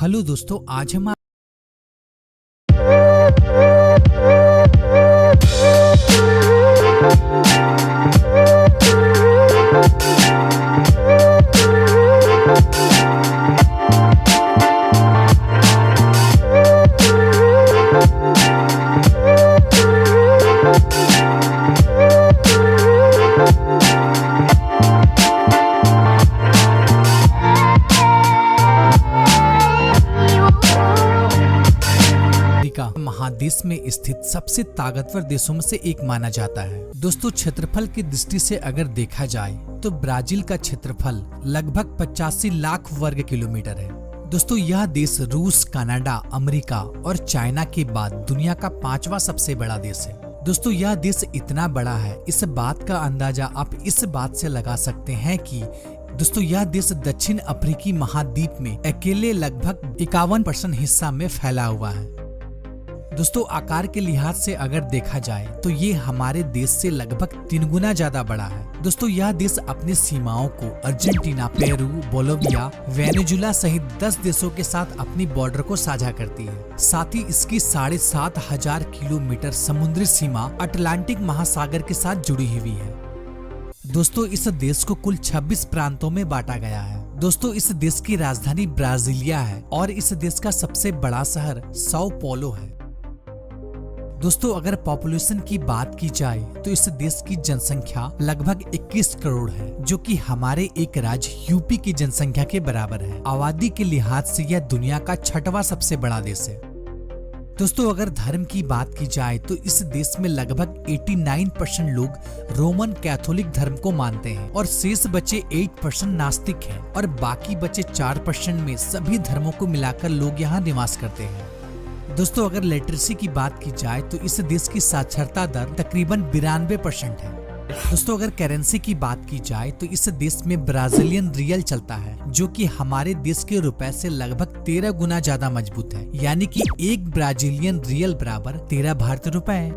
Hello दोस्तों, आज हम महादेश में स्थित सबसे ताकतवर देशों में से एक माना जाता है। दोस्तों, क्षेत्रफल की दृष्टि से अगर देखा जाए तो ब्राजील का क्षेत्रफल लगभग 85 लाख वर्ग किलोमीटर है। दोस्तों, यह देश रूस, कनाडा, अमेरिका और चाइना के बाद दुनिया का 5वां सबसे बड़ा देश है। दोस्तों, यह देश इतना बड़ा है, इस बात का अंदाजा आप इस बात से लगा सकते हैं कि दोस्तों यह देश दक्षिण अफ्रीकी महाद्वीप में अकेले लगभग 51% हिस्सा में फैला हुआ है। दोस्तों, आकार के लिहाज से अगर देखा जाए तो ये हमारे देश से लगभग 3 गुना ज्यादा बड़ा है। दोस्तों, यह देश अपनी सीमाओं को अर्जेंटीना, पेरू, बोलिविया, वेनेजुला सहित 10 देशों के साथ अपनी बॉर्डर को साझा करती है। साथ ही इसकी 7,500 किलोमीटर समुद्री सीमा अटलांटिक महासागर के साथ जुड़ी हुई है। दोस्तों, इस देश को कुल 26 प्रांतों में बांटा गया है। दोस्तों, इस देश की राजधानी ब्राजीलिया है और इस देश का सबसे बड़ा शहर साओ paulo है। दोस्तों, अगर पॉपुलेशन की बात की जाए तो इस देश की जनसंख्या लगभग 21 करोड़ है, जो कि हमारे एक राज्य यूपी की जनसंख्या के बराबर है। आबादी के लिहाज से यह दुनिया का 6वां सबसे बड़ा देश है। दोस्तों, अगर धर्म की बात की जाए तो इस देश में लगभग 89% लोग रोमन कैथोलिक धर्म को मानते हैं और शेष बचे 8% नास्तिक हैं और बाकी बचे 4% में सभी धर्मों को मिलाकर लोग यहाँ निवास करते हैं। दोस्तों, अगर लिटरेसी की बात की जाए तो इस देश की साक्षरता दर तकरीबन 92% है। दोस्तों, अगर करेंसी की बात की जाए तो इस देश में ब्राजीलियन रियल चलता है, जो कि हमारे देश के रुपए से लगभग 13 गुना ज्यादा मजबूत है, यानी कि एक ब्राजीलियन रियल बराबर 13 भारतीय रुपए है।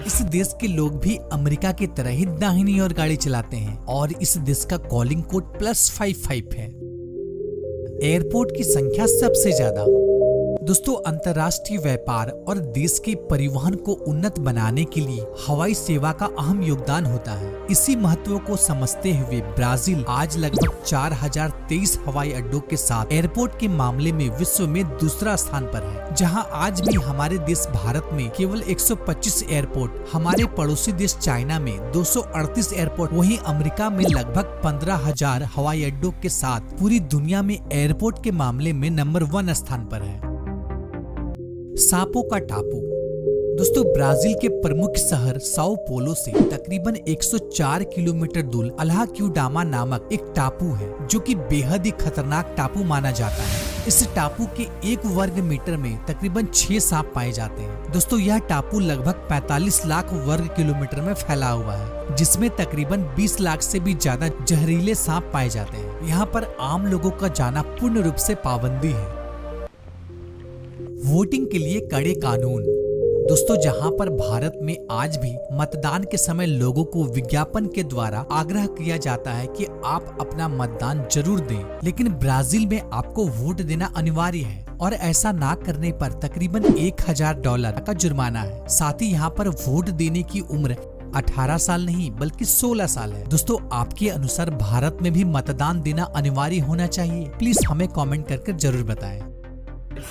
इस देश के लोग भी अमेरिका की तरह ही दाहिनी ओर गाड़ी चलाते हैं और इस देश का कॉलिंग कोड +55 है। एयरपोर्ट की संख्या सबसे ज्यादा। दोस्तों, अंतर्राष्ट्रीय व्यापार और देश के परिवहन को उन्नत बनाने के लिए हवाई सेवा का अहम योगदान होता है। इसी महत्व को समझते हुए ब्राजील आज लगभग 4023 हवाई अड्डों के साथ एयरपोर्ट के मामले में विश्व में दूसरा स्थान पर है, जहां आज भी हमारे देश भारत में केवल 125 एयरपोर्ट, हमारे पड़ोसी देश चाइना में 238 एयरपोर्ट, वहीं अमेरिका में लगभग 15,000 हवाई अड्डों के साथ पूरी दुनिया में एयरपोर्ट के मामले में नंबर 1 स्थान पर है। सांपों का टापू। दोस्तों, ब्राजील के प्रमुख शहर साओ paulo से तकरीबन 104 किलोमीटर दूर अल्हाक्यूडामा नामक एक टापू है, जो कि बेहद ही खतरनाक टापू माना जाता है। इस टापू के 1 वर्ग मीटर में तकरीबन 6 सांप पाए जाते हैं। दोस्तों, यह टापू लगभग 45 लाख वर्ग किलोमीटर में फैला हुआ है, जिसमें तकरीबन 20 लाख से भी ज्यादा जहरीले सांप पाए जाते हैं। यहाँ पर आम लोगों का जाना पूर्ण रूप से पाबंदी है। वोटिंग के लिए कड़े कानून। दोस्तों, जहां पर भारत में आज भी मतदान के समय लोगों को विज्ञापन के द्वारा आग्रह किया जाता है कि आप अपना मतदान जरूर दें, लेकिन ब्राजील में आपको वोट देना अनिवार्य है और ऐसा ना करने पर तकरीबन $1000 का जुर्माना है। साथ ही यहाँ पर वोट देने की उम्र 18 साल नहीं बल्कि 16 साल है। दोस्तों, आपके अनुसार भारत में भी मतदान देना अनिवार्य होना चाहिए? प्लीज हमें कमेंट करके जरूर बताएं।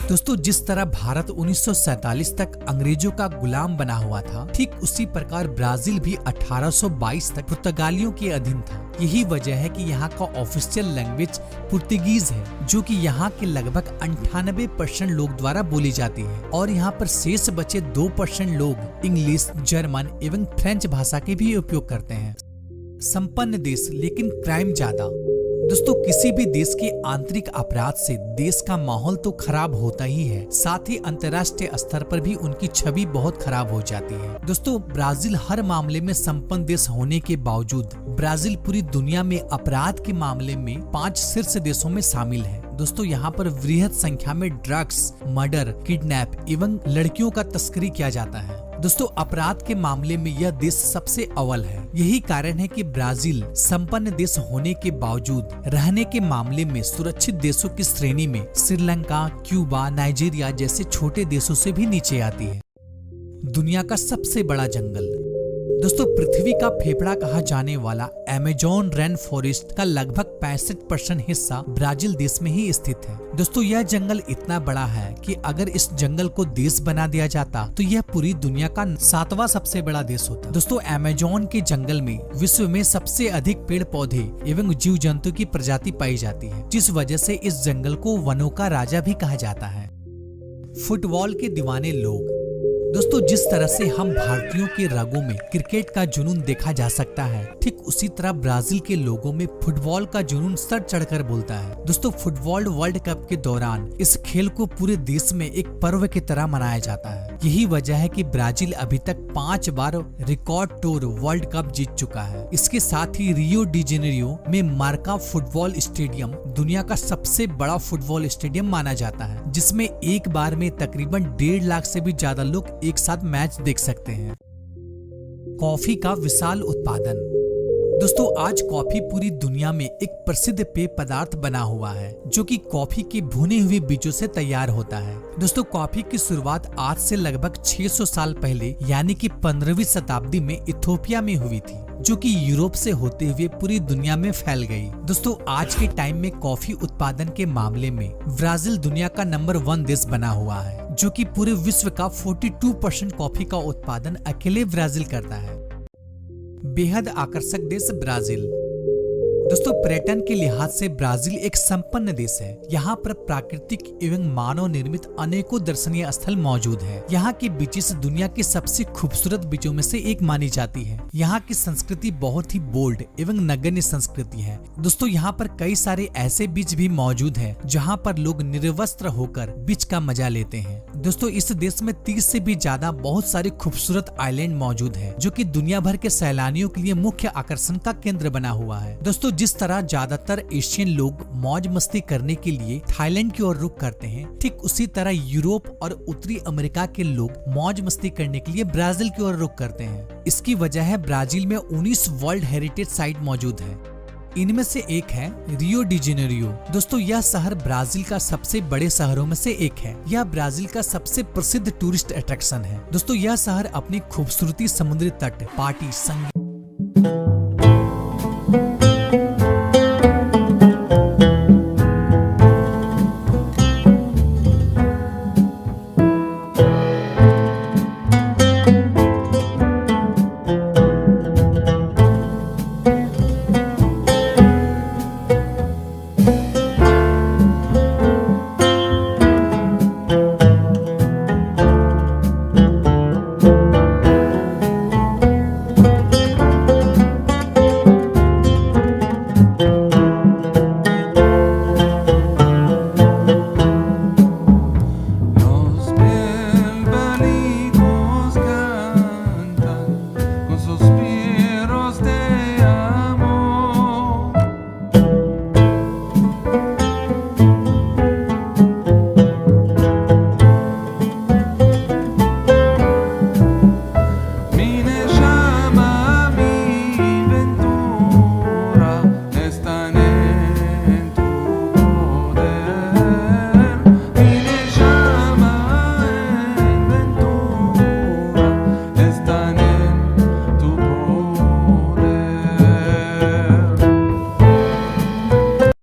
दोस्तों, जिस तरह भारत 1947 तक अंग्रेजों का गुलाम बना हुआ था, ठीक उसी प्रकार ब्राजील भी 1822 तक पुर्तगालियों के अधीन था। यही वजह है कि यहाँ का ऑफिशियल लैंग्वेज पुर्तगीज है, जो कि यहाँ के लगभग 98% लोग द्वारा बोली जाती है और यहाँ पर शेष बचे 2% लोग इंग्लिश, जर्मन एवं फ्रेंच भाषा के भी उपयोग करते हैं। संपन्न देश लेकिन क्राइम ज्यादा। दोस्तों, किसी भी देश के आंतरिक अपराध से देश का माहौल तो खराब होता ही है, साथ ही अंतर्राष्ट्रीय स्तर पर भी उनकी छवि बहुत खराब हो जाती है। दोस्तों, ब्राजील हर मामले में संपन्न देश होने के बावजूद ब्राजील पूरी दुनिया में अपराध के मामले में 5 शीर्ष देशों में शामिल है। दोस्तों, यहाँ पर वृहद संख्या में ड्रग्स, मर्डर, किडनैप एवं लड़कियों का तस्करी किया जाता है। दोस्तों अपराध के मामले में यह देश सबसे अव्वल है। यही कारण है कि ब्राजील संपन्न देश होने के बावजूद रहने के मामले में सुरक्षित देशों की श्रेणी में श्रीलंका, क्यूबा, नाइजीरिया जैसे छोटे देशों से भी नीचे आती है। दुनिया का सबसे बड़ा जंगल। दोस्तों पृथ्वी का फेफड़ा कहा जाने वाला अमेज़न रेन फॉरेस्ट का लगभग 65% हिस्सा ब्राजील देश में ही स्थित है। दोस्तों यह जंगल इतना बड़ा है कि अगर इस जंगल को देश बना दिया जाता तो यह पूरी दुनिया का 7वां सबसे बड़ा देश होता। दोस्तों अमेज़न के जंगल में विश्व में सबसे अधिक पेड़ पौधे एवं जीव जंतु की प्रजाति पाई जाती है, जिस वजह से इस जंगल को वनों का राजा भी कहा जाता है। फुटबॉल के दीवाने लोग। दोस्तों जिस तरह से हम भारतीयों के रगों में क्रिकेट का जुनून देखा जा सकता है, ठीक उसी तरह ब्राजील के लोगों में फुटबॉल का जुनून सर चढ़कर बोलता है। दोस्तों फुटबॉल वर्ल्ड कप के दौरान इस खेल को पूरे देश में एक पर्व की तरह मनाया जाता है। यही वजह है कि ब्राजील अभी तक 5 बार रिकॉर्ड टूर वर्ल्ड कप जीत चुका है। इसके साथ ही रियो डी जेनेरियो में मार्का फुटबॉल स्टेडियम दुनिया का सबसे बड़ा फुटबॉल स्टेडियम माना जाता है, जिसमें एक बार में तकरीबन 1.5 लाख से भी ज्यादा लोग एक साथ मैच देख सकते हैं। कॉफी का विशाल उत्पादन। दोस्तों आज कॉफी पूरी दुनिया में एक प्रसिद्ध पेय पदार्थ बना हुआ है, जो कि कॉफी के भुने हुए बीजों से तैयार होता है। दोस्तों कॉफी की शुरुआत आज से लगभग 600 साल पहले यानी कि 15वीं शताब्दी में इथोपिया में हुई थी, जो कि यूरोप से होते हुए पूरी दुनिया में फैल गई। दोस्तों आज के टाइम में कॉफी उत्पादन के मामले में ब्राजील दुनिया का नंबर 1 देश बना हुआ है, जो कि पूरे विश्व का 42% कॉफी का उत्पादन अकेले ब्राजील करता है। बेहद आकर्षक देश ब्राजील। दोस्तों पर्यटन के लिहाज से ब्राजील एक संपन्न देश है। यहाँ पर प्राकृतिक एवं मानव निर्मित अनेकों दर्शनीय स्थल मौजूद है। यहाँ की बीचेस दुनिया की सबसे खूबसूरत बीचों में से एक मानी जाती है। यहाँ की संस्कृति बहुत ही बोल्ड एवं नगण्य संस्कृति है। दोस्तों यहाँ पर कई सारे ऐसे बीच भी मौजूद है जहाँ पर लोग निर्वस्त्र होकर बीच का मजा लेते हैं। दोस्तों इस देश में 30 से भी ज्यादा बहुत सारे खूबसूरत आइलैंड मौजूद है, जो कि दुनिया भर के सैलानियों के लिए मुख्य आकर्षण का केंद्र बना हुआ है। दोस्तों जिस तरह ज्यादातर एशियन लोग मौज मस्ती करने के लिए थाईलैंड की ओर रुख करते हैं, ठीक उसी तरह यूरोप और उत्तरी अमेरिका के लोग मौज मस्ती करने के लिए ब्राजील की ओर रुख करते हैं। इसकी वजह है ब्राजील में 19 वर्ल्ड हेरिटेज साइट मौजूद है। इनमें से एक है रियो डी जेनेरियो। दोस्तों यह शहर ब्राजील का सबसे बड़े शहरों में से एक है। यह ब्राजील का सबसे प्रसिद्ध टूरिस्ट अट्रैक्शन है। दोस्तों यह शहर अपनी खूबसूरती, समुद्री तट, पार्टी, संगीत